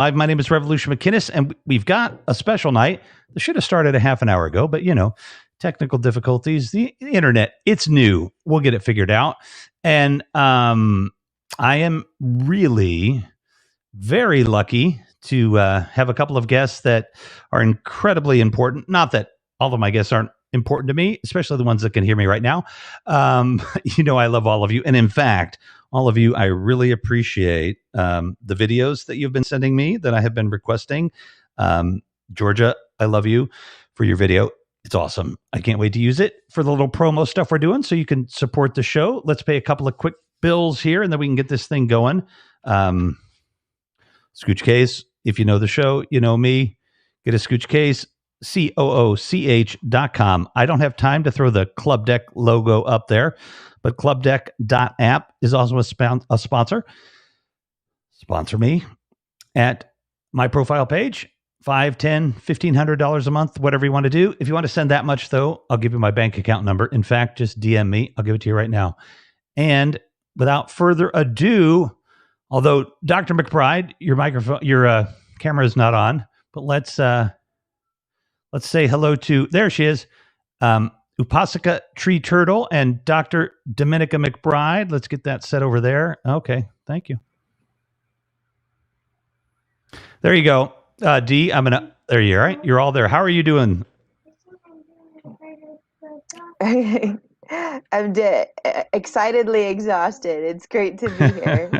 Live. My name is Revolution McKinnis, and we've got a special night. This should have started a half an hour ago, but technical difficulties. The internet, it's new. We'll get it figured out. And I am really very lucky to have a couple of guests that are incredibly important. Not that all of my guests aren't important to me, especially the ones that can hear me right now. I love all of you. And in fact, all of you, I really appreciate the videos that you've been sending me that I have been requesting. Georgia, I love you for your video. It's awesome. I can't wait to use it for the little promo stuff we're doing so you can support the show. Let's pay a couple of quick bills here and then we can get this thing going. Scooch Case, if you know the show, you know me. Get a Scooch Case, COOCH.com. I don't have time to throw the Club Deck logo up there, but clubdeck.app is also a sponsor. Sponsor me at my profile page. $5, $10, $1,500 a month, whatever you want to do. If you want to send that much, though, I'll give you my bank account number. In fact, just DM me. I'll give it to you right now. And without further ado, although Dr. McBride, your camera is not on, but let's say hello to, there she is, Upāsikā Tree Turtle and Dr. Dominica McBride. Let's get that set over there. Okay, thank you. There you go. Dee, there you are, right? You're all there. How are you doing? I'm excitedly exhausted. It's great to be here.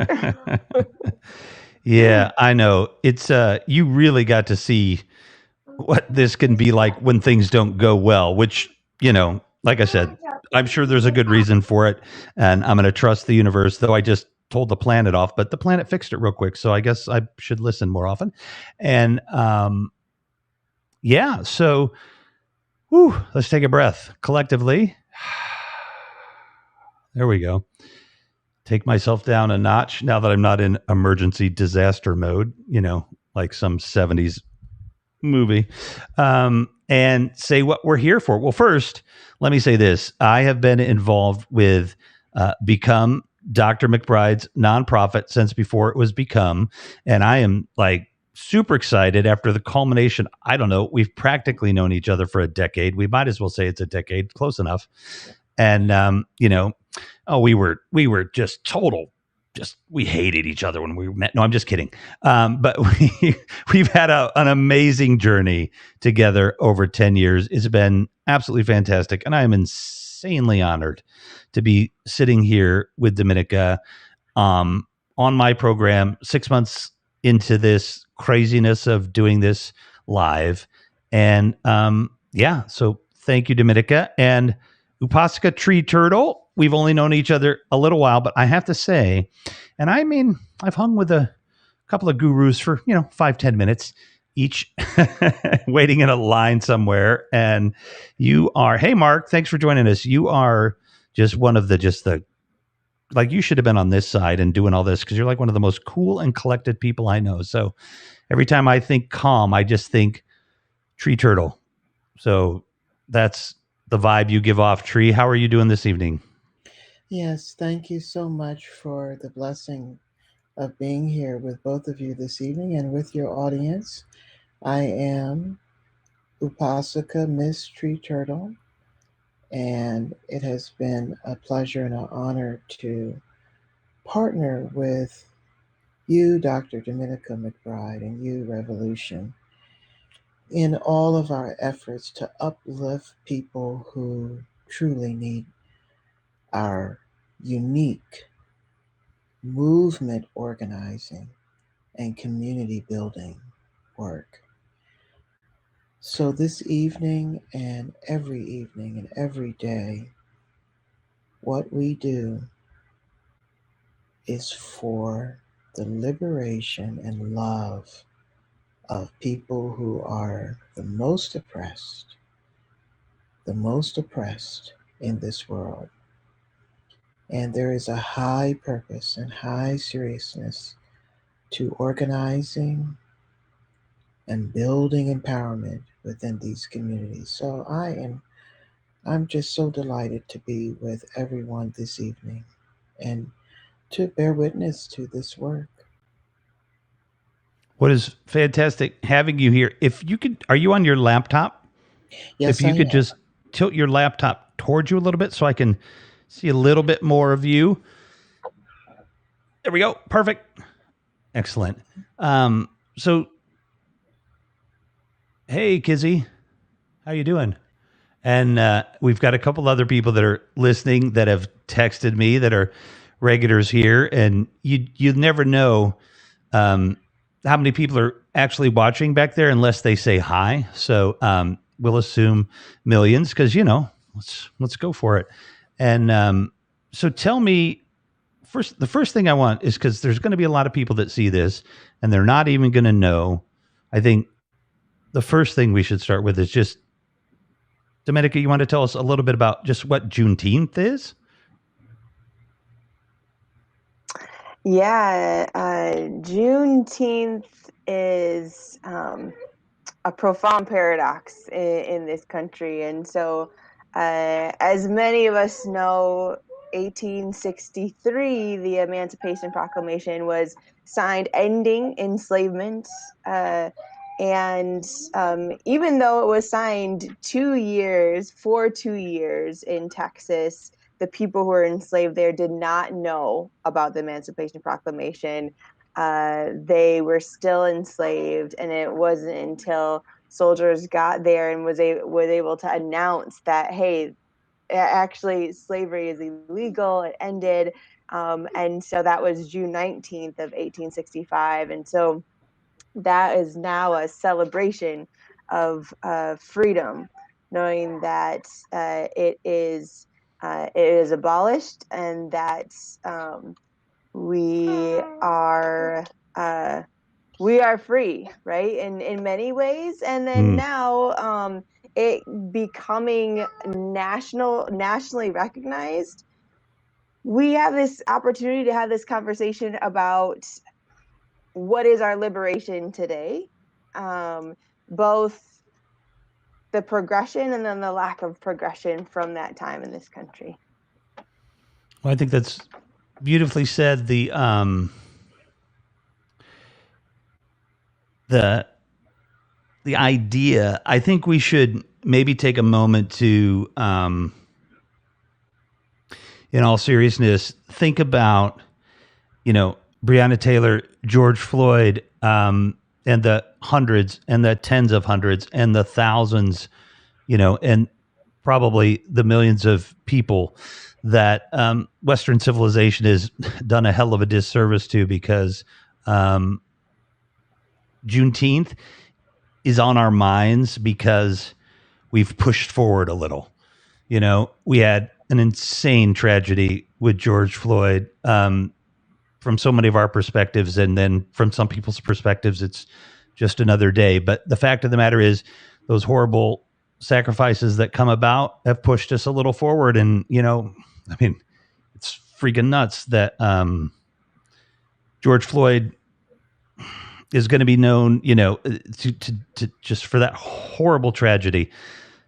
Yeah, I know. It's you really got to see what this can be like when things don't go well, which, like I said, I'm sure there's a good reason for it. And I'm going to trust the universe, though I just told the planet off, but the planet fixed it real quick. So I guess I should listen more often. And so let's take a breath collectively. There we go. Take myself down a notch now that I'm not in emergency disaster mode, like some 70s movie, and say what we're here for. Well, first, let me say this. I have been involved with Become, Dr. McBride's nonprofit, since before it was Become, and I am super excited after the culmination. I don't know. We've practically known each other for a decade. We might as well say it's a decade, close enough. And we were just total. We hated each other when we met. No, I'm just kidding. But we've had an amazing journey together over 10 years. It's been absolutely fantastic. And I am insanely honored to be sitting here with Dominica on my program 6 months into this craziness of doing this live. And so thank you, Dominica. And Upāsikā Tree Turtle, we've only known each other a little while, but I have to say, and I mean, I've hung with a couple of gurus for, 5-10 minutes each, waiting in a line somewhere. And you are, hey, Mark, thanks for joining us. You are just one of the you should have been on this side and doing all this because you're like one of the most cool and collected people I know. So every time I think calm, I just think Tree Turtle. So that's the vibe you give off, Tree. How are you doing this evening? Yes, thank you so much for the blessing of being here with both of you this evening and with your audience. I am Upāsikā Miss Tree Turtle, and it has been a pleasure and an honor to partner with you, Dr. Dominica McBride, and you, Revolution, in all of our efforts to uplift people who truly need our unique movement organizing and community building work. So this evening and every day, what we do is for the liberation and love of people who are the most oppressed in this world. And there is a high purpose and high seriousness to organizing and building empowerment within these communities. So I'm just so delighted to be with everyone this evening and to bear witness to this work. What is fantastic having you here. If you could, are you on your laptop? Yes, If you I could am. just tilt your laptop towards you a little bit so I can see a little bit more of you. There we go. Perfect. Excellent. So, hey, Kizzy, how you doing? And we've got a couple other people that are listening that have texted me that are regulars here, and you never know how many people are actually watching back there unless they say hi. So we'll assume millions because let's go for it. And so tell me first. The first thing I want is because there's going to be a lot of people that see this and they're not even going to know. I think the first thing we should start with is just Dominica. You want to tell us a little bit about just what Juneteenth is? Yeah, Juneteenth is a profound paradox in this country. And so, as many of us know, 1863, the Emancipation Proclamation was signed ending enslavement. And even though it was signed 2 years in Texas, the people who were enslaved there did not know about the Emancipation Proclamation. They were still enslaved, and it wasn't until soldiers got there and was able to announce that, hey, actually slavery is illegal, it ended. And so that was June 19th of 1865. And so that is now a celebration of freedom, knowing that it is abolished, and that we are free, right? In many ways. And then now it becoming nationally recognized, we have this opportunity to have this conversation about what is our liberation today, both the progression and then the lack of progression from that time in this country. Well, I think that's beautifully said. The idea, I think we should maybe take a moment to, in all seriousness, think about, Breonna Taylor, George Floyd, and the hundreds and the tens of hundreds and the thousands, and probably the millions of people that Western civilization has done a hell of a disservice to, because Juneteenth is on our minds because we've pushed forward a little. We had an insane tragedy with George Floyd, from so many of our perspectives, and then from some people's perspectives, it's just another day. But the fact of the matter is, those horrible sacrifices that come about have pushed us a little forward. And, it's freaking nuts that George Floyd is going to be known, to just for that horrible tragedy.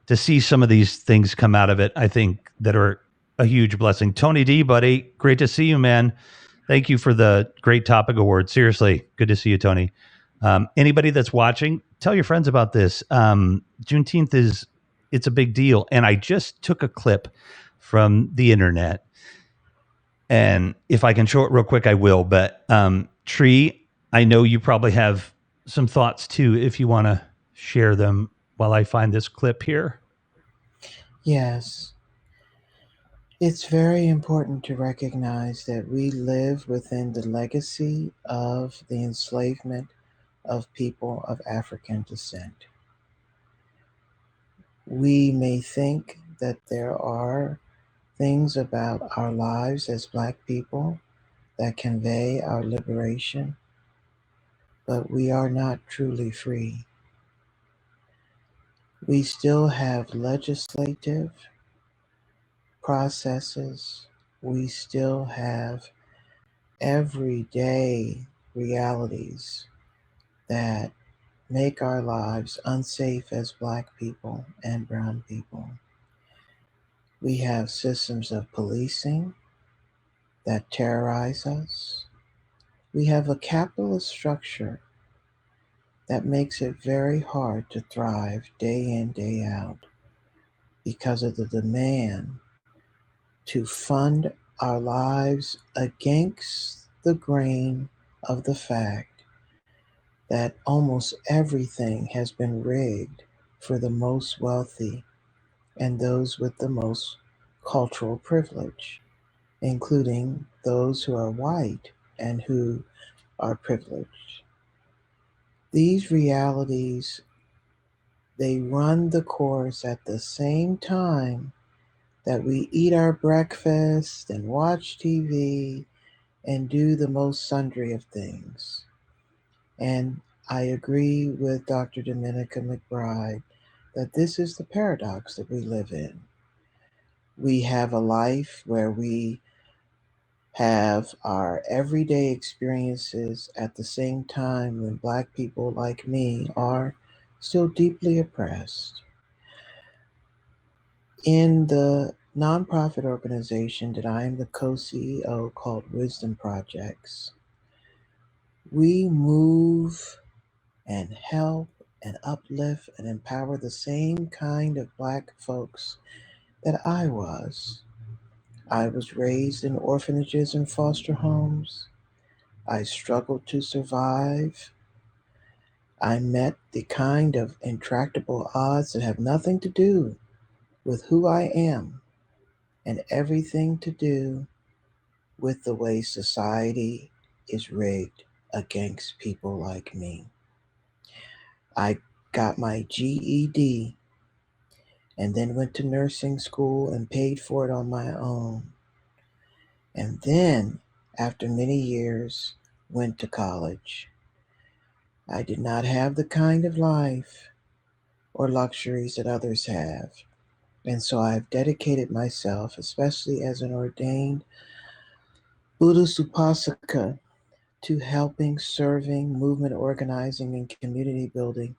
To see some of these things come out of it, I think that are a huge blessing. Tony D, buddy, great to see you, man. Thank you for the great topic award. Seriously, good to see you, Tony. Anybody that's watching, tell your friends about this. Juneteenth it's a big deal. And I just took a clip from the internet. And if I can show it real quick, I will. But Tree, I know you probably have some thoughts too, if you want to share them while I find this clip here. Yes. It's very important to recognize that we live within the legacy of the enslavement of people of African descent. We may think that there are things about our lives as Black people that convey our liberation, but we are not truly free. We still have legislative processes. We still have everyday realities that make our lives unsafe as Black people and brown people. We have systems of policing that terrorize us. We have a capitalist structure that makes it very hard to thrive day in, day out because of the demand to fund our lives against the grain of the fact that almost everything has been rigged for the most wealthy and those with the most cultural privilege, including those who are white and who are privileged. These realities, they run the course at the same time that we eat our breakfast and watch TV and do the most sundry of things. And I agree with Dr. Dominica McBride that this is the paradox that we live in. We have a life where we have our everyday experiences at the same time when Black people like me are still deeply oppressed. In the nonprofit organization that I am the co CEO called Wisdom Projects, we move and help and uplift and empower the same kind of Black folks that I was. I was raised in orphanages and foster homes. I struggled to survive. I met the kind of intractable odds that have nothing to do with who I am and everything to do with the way society is rigged against people like me. I got my GED and then went to nursing school and paid for it on my own. And then, after many years, went to college. I did not have the kind of life or luxuries that others have. And so I've dedicated myself, especially as an ordained Buddhist Upāsikā, to helping, serving, movement organizing, and community building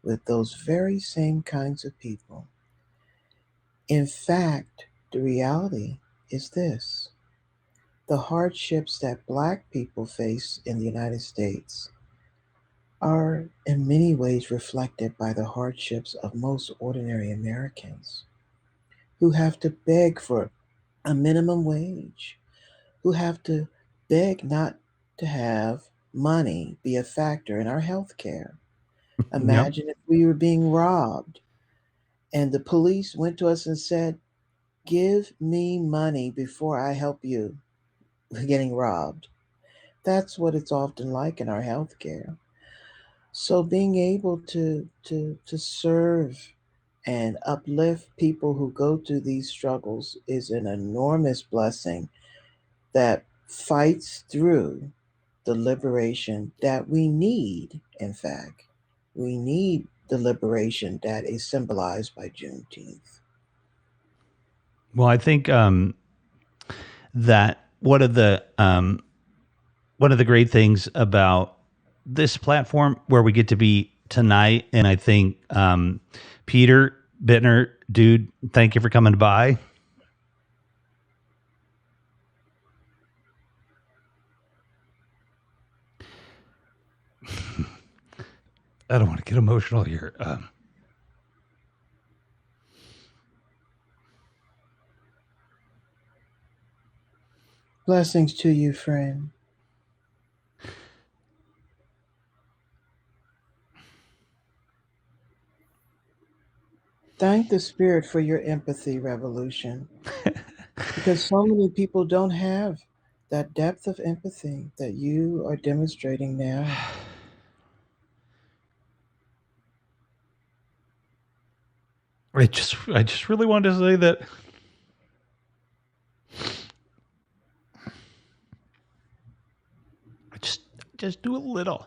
with those very same kinds of people. In fact, the reality is this: the hardships that Black people face in the United States are in many ways reflected by the hardships of most ordinary Americans who have to beg for a minimum wage, who have to beg not to have money be a factor in our health care. Yep. Imagine if we were being robbed and the police went to us and said, "Give me money before I help you with getting robbed." That's what it's often like in our healthcare. So being able to serve and uplift people who go through these struggles is an enormous blessing that fights through the liberation that we need. In fact, we need the liberation that is symbolized by Juneteenth. Well, I think that one of the great things about this platform where we get to be tonight, and I think Peter Bittner, dude, thank you for coming by. I don't want to get emotional here. Blessings to you, friend. Thank the Spirit for your empathy, Revolution, because so many people don't have that depth of empathy that you are demonstrating now. I just really wanted to say that just do a little.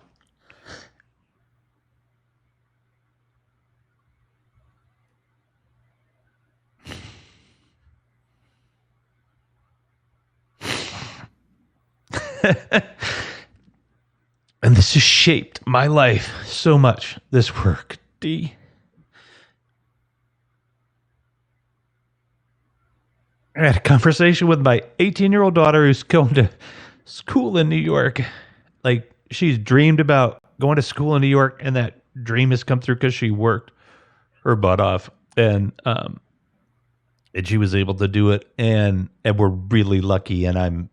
And this has shaped my life so much, this work, D. I had a conversation with my 18-year-old daughter who's going to school in New York. Like, she's dreamed about going to school in New York, and that dream has come through because she worked her butt off, and she was able to do it, and we're really lucky. And I'm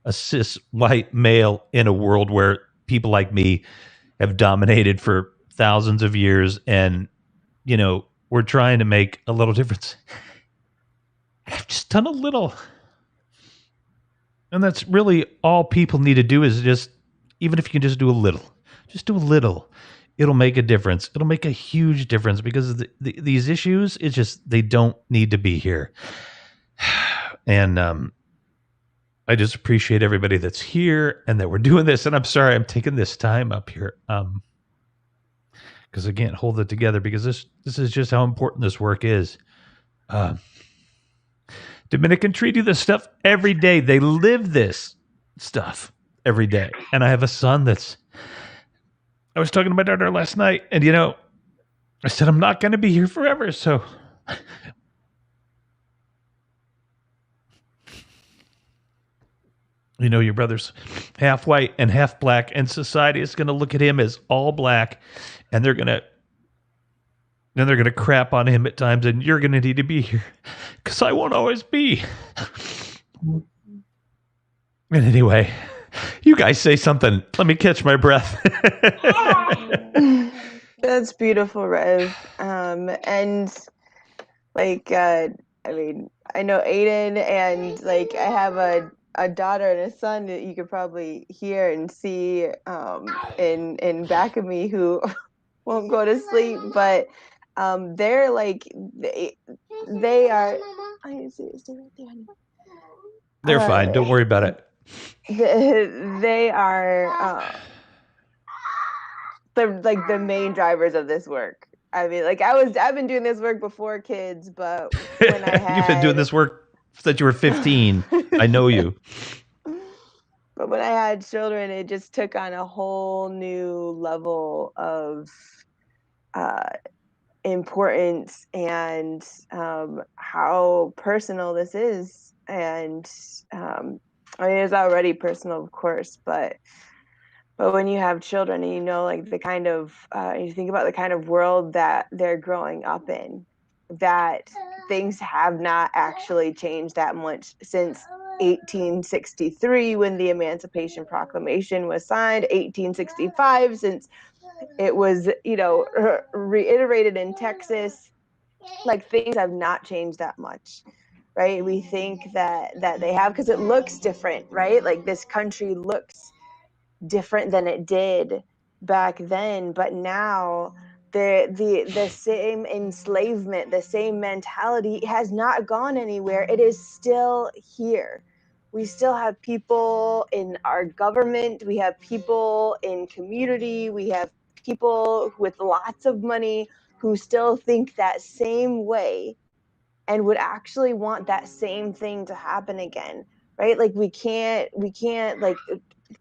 a cis white male in a world where people like me have dominated for thousands of years, and we're trying to make a little difference. I've just done a little, and that's really all people need to do, is just, even if you can just do a little, it'll make a difference. It'll make a huge difference, because these issues, it's just, they don't need to be here. And I just appreciate everybody that's here and that we're doing this. And I'm sorry I'm taking this time up here, because I can't hold it together, because this is just how important this work is. Dominican Tree do this stuff every day. They live this stuff every day. And I have a son I was talking to my daughter last night, and I said, I'm not going to be here forever. So your brother's half white and half black, and society is going to look at him as all black, and they're going to crap on him at times, and you're going to need to be here, because I won't always be. And anyway, you guys say something. Let me catch my breath. That's beautiful, Rev. And like, I mean, I know Aiden, and like, I have a daughter and a son that you could probably hear and see in back of me, who won't go to sleep, but they're like, they are. I need to stay right there, honey. They're fine. Don't worry about it. They are the main drivers of this work. I mean, like, I've been doing this work before kids, but when I had, you've been doing this work since you were 15. I know you. But when I had children, it just took on a whole new level of importance, and how personal this is. And I mean, it's already personal, of course, but when you have children, and like the kind of you think about the kind of world that they're growing up in, that things have not actually changed that much since 1863, when the Emancipation Proclamation was signed, 1865, since it was reiterated in Texas. Like, things have not changed that much. Right? We think that they have, because it looks different, right? Like, this country looks different than it did back then, but now the same enslavement, the same mentality has not gone anywhere. It is still here. We still have people in our government, we have people in community, we have people with lots of money who still think that same way, and would actually want that same thing to happen again, right? Like, we can't like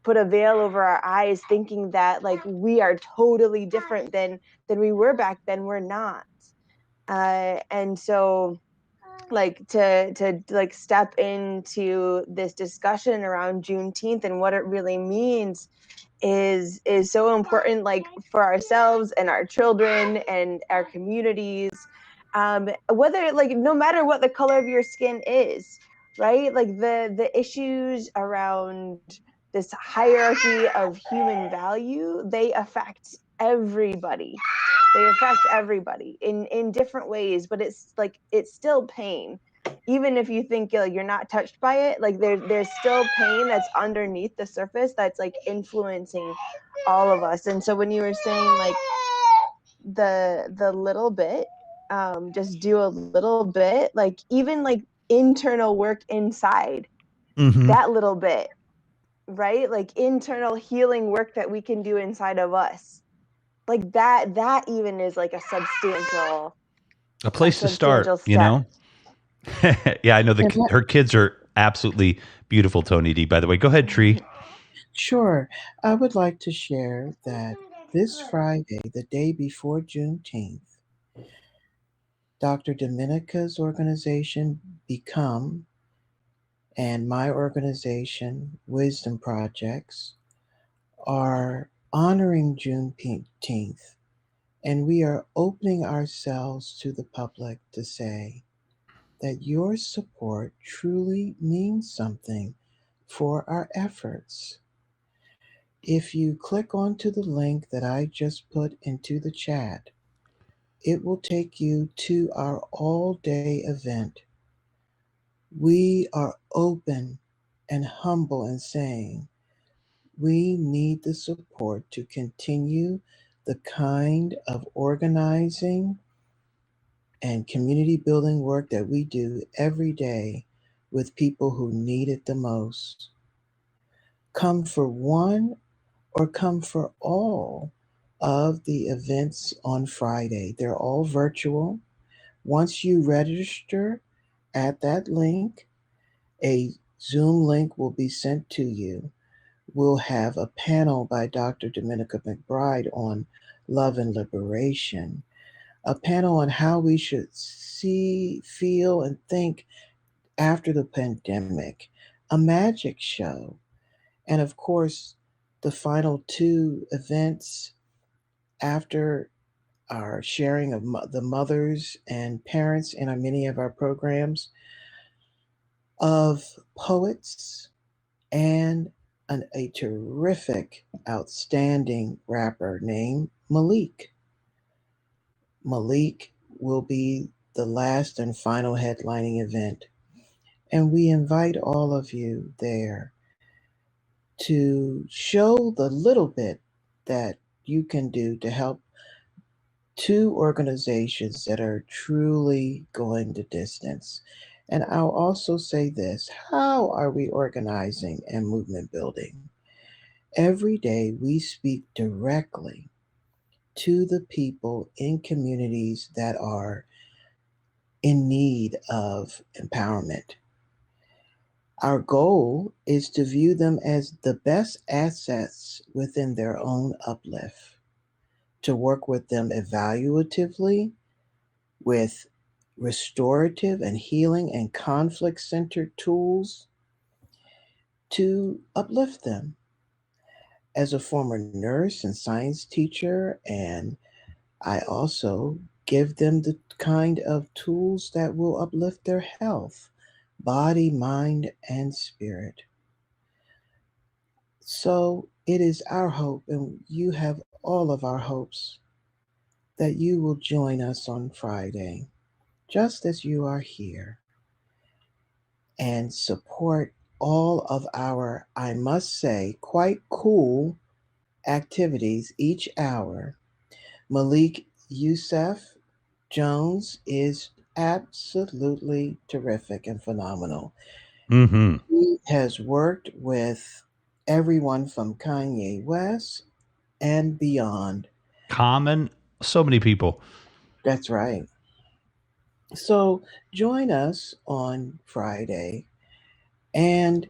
put a veil over our eyes thinking that like we are totally different than we were back then. We're not. And so, like, to like step into this discussion around Juneteenth and what it really means is so important, like, for ourselves and our children and our communities, whether, like, no matter what the color of your skin is, right? Like, the issues around this hierarchy of human value, they affect everybody. They affect everybody in different ways, but it's like, it's still pain. Even if you think like you're not touched by it, like there's still pain that's underneath the surface that's like influencing all of us. And so when you were saying like the little bit, just do a little bit, like even like internal work inside, that little bit, right? Like internal healing work that we can do inside of us, like that even is like a place to start, step. you know. Yeah, I know her kids are absolutely beautiful, Tony D. By the way, go ahead, Tree. Sure. I would like to share that this Friday, the day before Juneteenth, Dr. Dominica's organization, Become, and my organization, Wisdom Projects, are honoring Juneteenth, and we are opening ourselves to the public to say that your support truly means something for our efforts. If you click onto the link that I just put into the chat, it will take you to our all-day event. We are open and humble in saying we need the support to continue the kind of organizing and community building work that we do every day with people who need it the most. Come for one or come for all of the events on Friday. They're all virtual. Once you register at that link, a Zoom link will be sent to you. We'll have a panel by Dr. Dominica McBride on love and liberation, a panel on how we should see, feel, and think after the pandemic, a magic show, and of course, the final two events after our sharing of the mothers and parents in many of our programs of poets and a terrific, outstanding rapper named Malik. Malik will be the last and final headlining event. And we invite all of you there to show the little bit that you can do to help two organizations that are truly going the distance. And I'll also say this: how are we organizing and movement building? Every day we speak directly to the people in communities that are in need of empowerment. Our goal is to view them as the best assets within their own uplift, to work with them evaluatively with restorative and healing and conflict centered tools to uplift them. As a former nurse and science teacher, and I also give them the kind of tools that will uplift their health, body, mind, and spirit. So it is our hope, and you have all of our hopes, that you will join us on Friday, just as you are here, and support all of our, I must say, quite cool activities each hour. Malik Youssef Jones is absolutely terrific and phenomenal. Mm-hmm. He has worked with everyone from Kanye West and beyond. Common, so many people. That's right. So join us on Friday and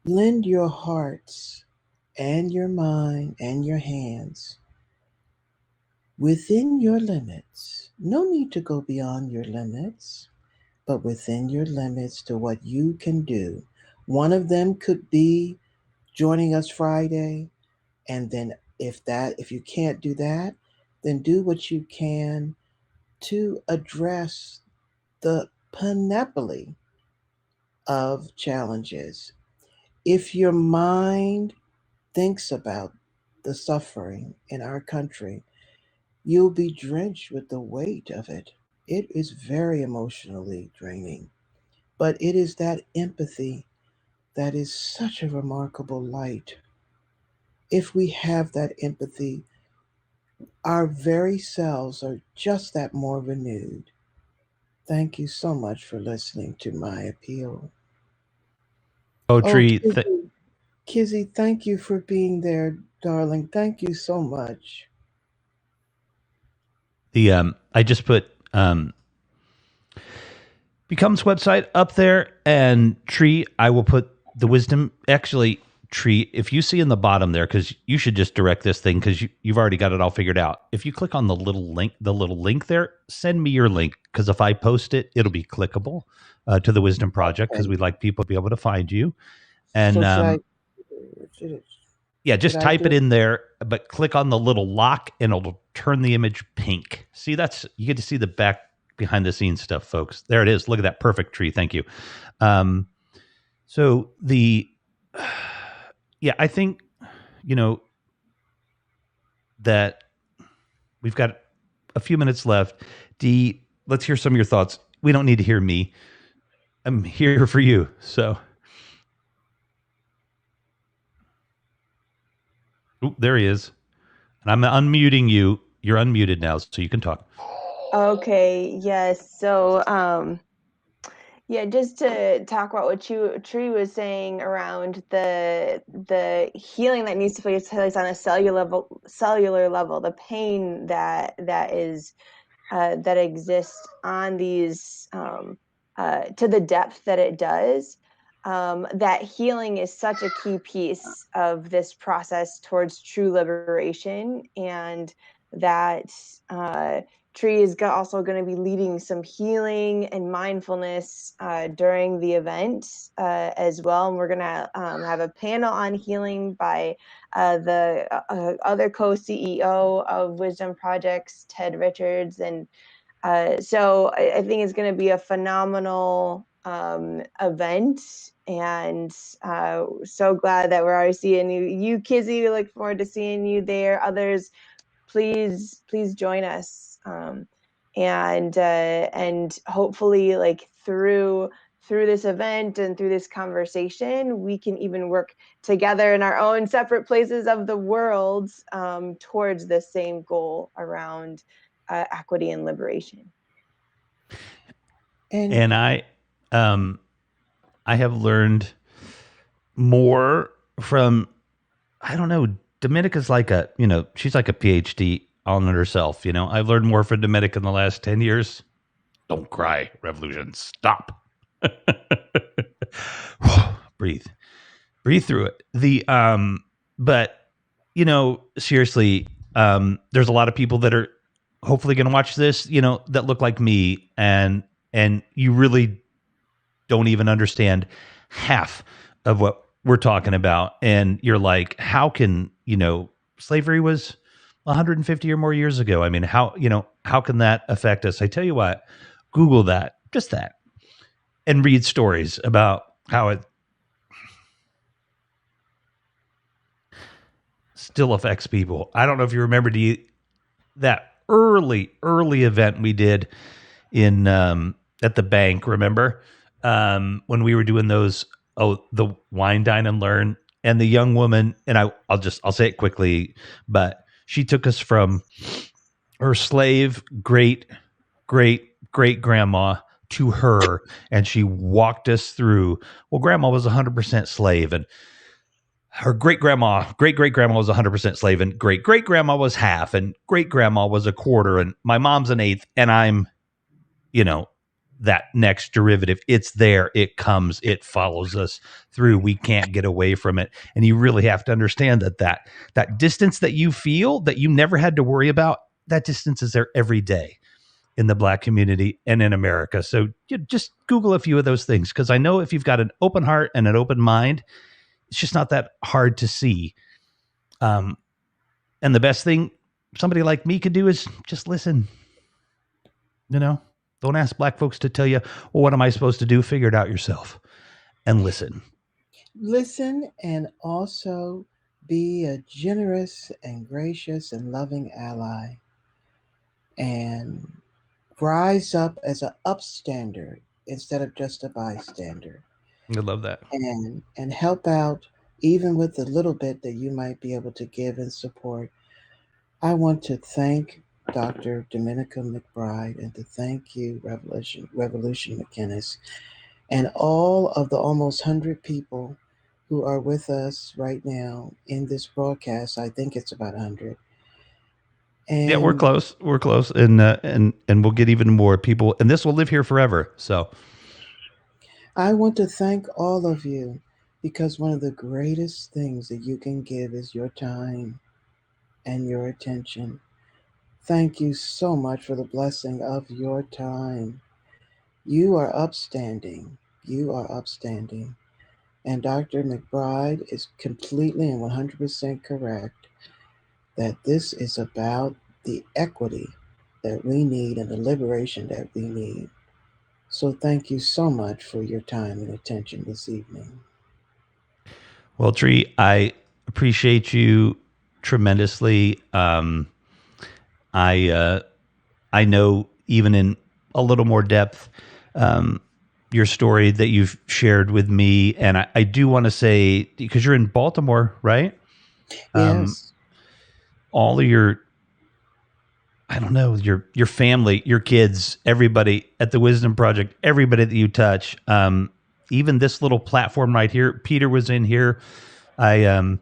lend your hearts and your mind and your hands within your limits. No need to go beyond your limits, but within your limits to what you can do. One of them could be joining us Friday, and then if you can't do that, then do what you can to address the panoply of challenges. If your mind thinks about the suffering in our country, you'll be drenched with the weight of it. It is very emotionally draining, but it is that empathy that is such a remarkable light. If we have that empathy, our very selves are just that more renewed. Thank you so much for listening to my appeal. Oh, Poetry. Kizzy, thank you for being there, darling. Thank you so much. I just put Become's website up there, and Tree, I will put the wisdom. Actually, Tree, if you see in the bottom there, because you should just direct this thing because you've already got it all figured out. If you click on the little link there, send me your link, because if I post it, it'll be clickable to the Wisdom Project, because we'd like people to be able to find you. And So Yeah, just Did I type do it in there, but click on the little lock and it'll turn the image pink. See, you get to see the back behind the scenes stuff, folks. There it is. Look at that perfect tree. Thank you. So I think, that we've got a few minutes left. Dee, let's hear some of your thoughts. We don't need to hear me. I'm here for you. So, there he is. And I'm unmuting you. You're unmuted now, so you can talk. Okay, yes. So, just to talk about what Tree was saying around the healing that needs to take place on a cellular level, the pain that exists on these to the depth that it does. That healing is such a key piece of this process towards true liberation, and that Tree is also going to be leading some healing and mindfulness during the event as well. And we're going to have a panel on healing by the other co-CEO of Wisdom Projects, Ted Richards. And so I think it's going to be a phenomenal event. And so glad that we're already seeing you, Kizzy. We look forward to seeing you there. Others, please join us. And hopefully, like through this event and through this conversation, we can even work together in our own separate places of the world towards the same goal around equity and liberation. And I have learned more from, I don't know, Dominica's like she's like a PhD on it herself. I've learned more from Dominica in the last 10 years. Don't cry, revolution. Stop. Breathe through it. But seriously, there's a lot of people that are hopefully going to watch this, that look like me, and you really don't even understand half of what we're talking about. And you're like, how can, slavery was 150 or more years ago. I mean, how can that affect us? I tell you what, Google that, just that, and read stories about how it still affects people. I don't know if you remember that early event we did in at the bank. Remember when we were doing those? The wine, dine, and learn. And the young woman, and I'll say it quickly, but she took us from her slave great grandma to her, and she walked us through. Well, grandma was 100% slave, and her great great great grandma was 100% slave, and great grandma was half, and great grandma was a quarter, and my mom's an eighth, and I'm, that next derivative. It's there, it comes, it follows us through. We can't get away from it. And you really have to understand that distance that you feel that you never had to worry about, that distance is there every day in the Black community and in America. So you just Google a few of those things, because I know if you've got an open heart and an open mind, it's just not that hard to see. And the best thing somebody like me could do is just listen. Don't ask Black folks to tell you, well, what am I supposed to do? Figure it out yourself and listen. Listen, and also be a generous and gracious and loving ally, and rise up as an upstander instead of just a bystander. I love that. And help out even with the little bit that you might be able to give and support. I want to thank Dr. Dominica McBride, and to thank you, Revolution McInnes, and all of the almost 100 people who are with us right now in this broadcast. I think it's about 100. And yeah, we're close, and we'll get even more people, and this will live here forever. So I want to thank all of you, because one of the greatest things that you can give is your time and your attention. Thank you so much for the blessing of your time. You are upstanding. You are upstanding. And Dr. McBride is completely and 100% correct that this is about the equity that we need and the liberation that we need. So thank you so much for your time and attention this evening. Well, Tree, I appreciate you tremendously. I know even in a little more depth your story that you've shared with me, and I do want to say, because you're in Baltimore, right? Yes. All of your, I don't know, your family, your kids, everybody at the Wisdom Project, everybody that you touch, even this little platform right here. Peter was in here. I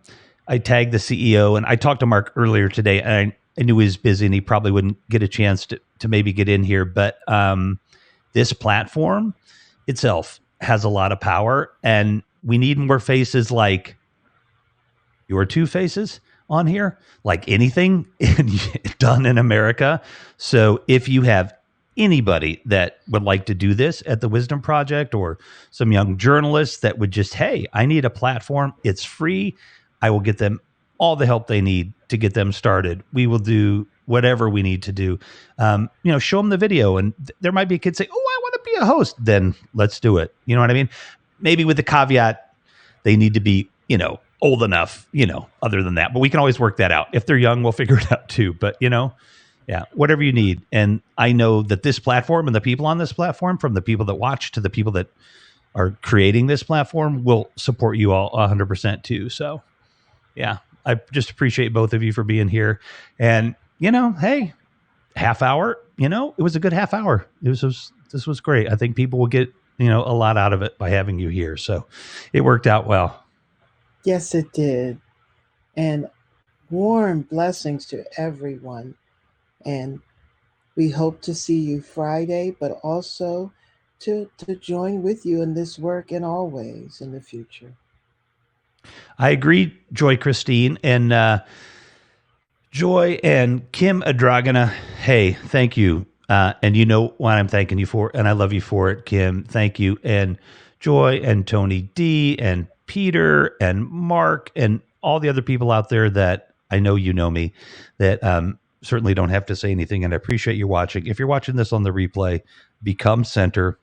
tagged the CEO, and I talked to Mark earlier today, and I knew he was busy and he probably wouldn't get a chance to maybe get in here. But this platform itself has a lot of power, and we need more faces like your two faces on here, like anything done in America. So if you have anybody that would like to do this at the Wisdom Project, or some young journalists that would just, hey, I need a platform. It's free. I will get them all the help they need to get them started. We will do whatever we need to do. Show them the video, and there might be a kid say, oh, I want to be a host. Then let's do it. You know what I mean? Maybe with the caveat, they need to be, old enough, other than that. But we can always work that out. If they're young, we'll figure it out too. But, yeah, whatever you need. And I know that this platform and the people on this platform, from the people that watch to the people that are creating this platform, will support you all 100% too. So, yeah, I just appreciate both of you for being here. And, hey, half hour, it was a good half hour. This was great. I think people will get, a lot out of it by having you here. So it worked out well. Yes, it did. And warm blessings to everyone. And we hope to see you Friday, but also to join with you in this work and always in the future. I agree, Joy Christine. And Joy and Kim Adragana, hey, thank you. And you know what I'm thanking you for, and I love you for it, Kim. Thank you. And Joy and Tony D and Peter and Mark and all the other people out there that I know you know me, that certainly don't have to say anything. And I appreciate you watching. If you're watching this on the replay, Become Center.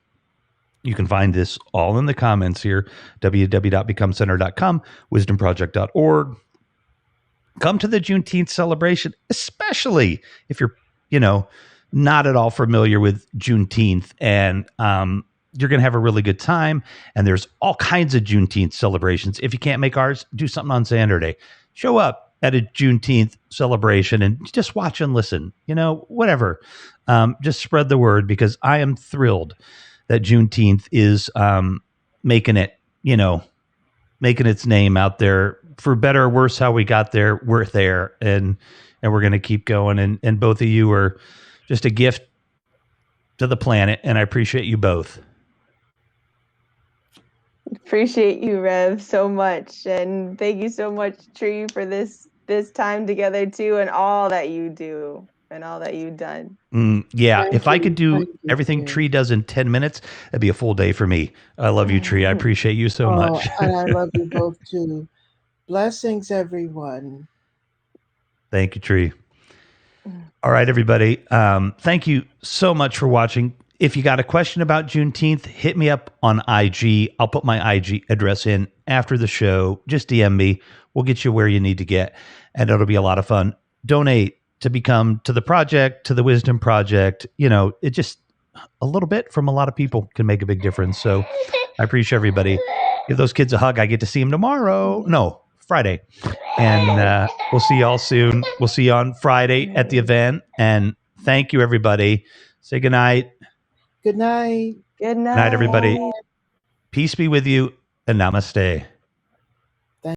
You can find this all in the comments here, www.becomecenter.com, wisdomproject.org. Come to the Juneteenth celebration, especially if you're, not at all familiar with Juneteenth, and you're going to have a really good time. And there's all kinds of Juneteenth celebrations. If you can't make ours, do something on Saturday. Show up at a Juneteenth celebration and just watch and listen, whatever. Just spread the word, because I am thrilled that Juneteenth is making its name out there. For better or worse, how we got there, we're there, and we're going to keep going. And both of you are just a gift to the planet, and I appreciate you both. Appreciate you, Rev, so much. And thank you so much, Tree, for this time together too, and all that you do and all that you've done. Yeah, if I could do everything Tree does in 10 minutes, that'd be a full day for me. I love you, Tree. I appreciate you so much. And I love you both too. Blessings, everyone. Thank you, Tree. All right, everybody. Thank you so much for watching. If you got a question about Juneteenth, hit me up on IG. I'll put my IG address in after the show. Just DM me. We'll get you where you need to get, and it'll be a lot of fun. Donate to become to the project, to the Wisdom Project. It just a little bit from a lot of people can make a big difference. So I appreciate everybody. Give those kids a hug. I get to see them tomorrow. No, Friday. And we'll see y'all soon. We'll see you on Friday at the event. And thank you, everybody. Say good night. Good night. Good night. Good night, everybody. Peace be with you, and namaste.